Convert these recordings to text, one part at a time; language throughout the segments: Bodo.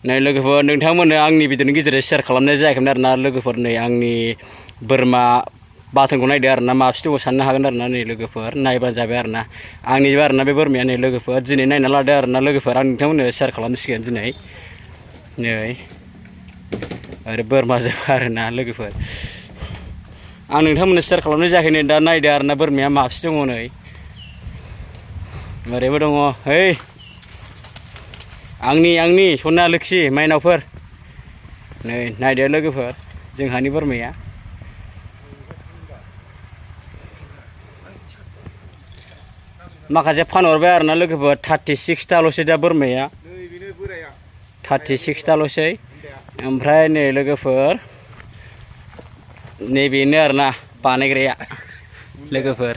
नै लोगोफोर नोंथांमोननो आंनि भिडिअनि गेजेरजों शेयार खालामनाय जायाखैमोन आरोना लोगोफोर नै आंनि बोरमा बाथोनखौ नायदो आरोना माबेसे दङ साननो हागोन आरोना नै लोगोफोर नायबा जाबाय आरोना आंनिबो आरोना बे बोरमाया नै लोगोफोर दिनै नायना लादो आरोना लोगोफोर आं नोंथांमोननो शेयार खालामसिगोन दिनै नै आरो बोरमा जोबा आरोना लोगोफोर आं नोंथांमोननो शेयार खालामनाय जायाखै नै दा नायदो आरोना बोरमाया माबेसे दङ नै ओरैबो दङ है आंनि सना लोखि माइनावफोर नै नायदो लोगोफोर जोंहानि बोरमाया माखासे फानहरबाय आरोना लोगोफोर 36 ताल'सै दा बोरमाया 36 ताल'सै ओमफ्राय नै लोगोफोर नैबेनो आरोना बानायग्राया लोगोफोर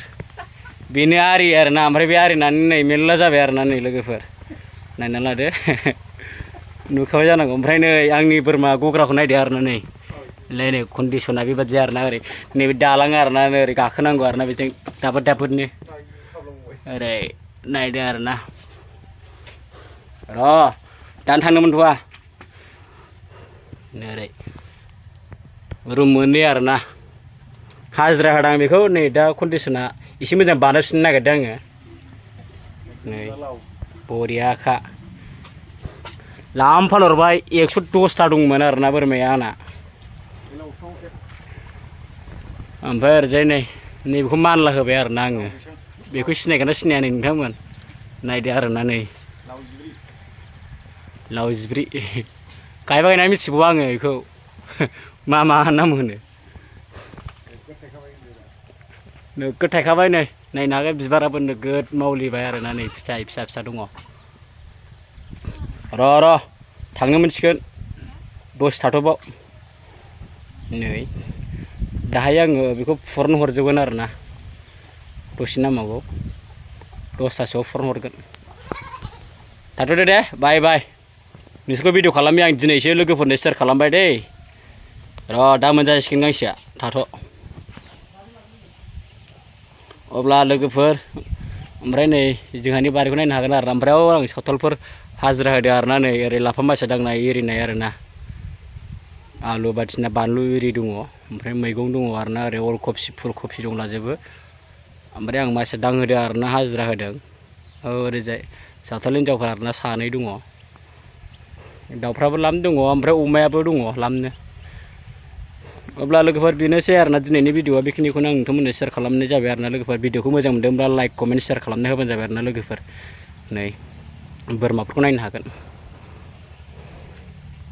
बेनो आरि आरोना ओमफ्राय बे आरिनानै नै मेरला जाबाय आरोना नै लोगोफोर नायना लादो नुखाबाय जानांगौ ओमफ्राय नै आंनि बोरमा गग्राखौ नायदो आरोना नै नै कन्डिसना बेबादि आरोना ओरै नैबे दालाङो आरोना ओरै गाखोनांगौ आरोना बेजों दाबोदनो ओरै नायदो आरोना र' दानो थांनो मोनथ'आ ओरै रुम मोननै आरोना हाजिरा होदां बेखौ नै दा कन्डिसना एसे मोजां बानायफिननो नागिरदों आङो नै बरियाखा लाम फानहरबाय 110ता दंमोन आरोना बोरमाया आंना ओमफ्राय ओरैजाय नै नैबेखौ मानला होबाय आरोना आङो बेखौ सिनायगोना सिनाया नै नोंथांमोन नायदो आरोना नै लावजिब्रि गायबा गायनानै मिथिबावो आङो बेखौ मा नाम होनो नोगोद थायखाबाय नै नायनो हागोन बिबाराबो नोगोद मावलिबाय आरोना नै फिथाइ फिसा दङ र' थांनो मोनसिगोन दसे थाथ'बाव नै दाहाय आङो बेखौ फुरन हरजोबगोन आरोना दसे नांबावगौ 10तासोआव फुरन हरगोन थाथ'दो दे बाय नोंसोरखौ भिडिअ खालामो आं दिनैसो लोगोफोरनो शेयार खालामबाय दै र' दा मोनजासिगोन गांसेया थाथ' अब्ला लोगोफोर ओमफ्राय नै जोंहानि बारिखौ नायनो हागोन आरो ओमफ्राय आं सावथालफोर हाजिरा होदो आरोना नै ओरै लाफा माइसा दांनाय एरिनाय आरोना आलु बायदिसिना बानलु एरि दङ ओमफ्राय मैगं दङ आरोना ओरै अल कफि फुल कफि दंलाजोबो ओमफ्राय आं माइसा दांहोदो आरोना हाजिरा होदों ओरैजाय सावथाल हिनजावफोर आरोना सानै दङ दाउफ्राबो लाम दङ ओमफ्राय अमायाबो दङ लामनो अब्ला लोगोफोर बेनोसै आरोना दिनैनि भिडिअआ बेखिनिखौनो आं नोंथांमोननो शेयार खालामनाय जाबाय आरोना लोगोफोर भिडिअखौ मोजां मोनदोंब्ला लाइक कमेन्ट शेयार खालामना होबानो जाबाय आरोना लोगोफोर नै बोरमाफोरखौ नायनो हागोन।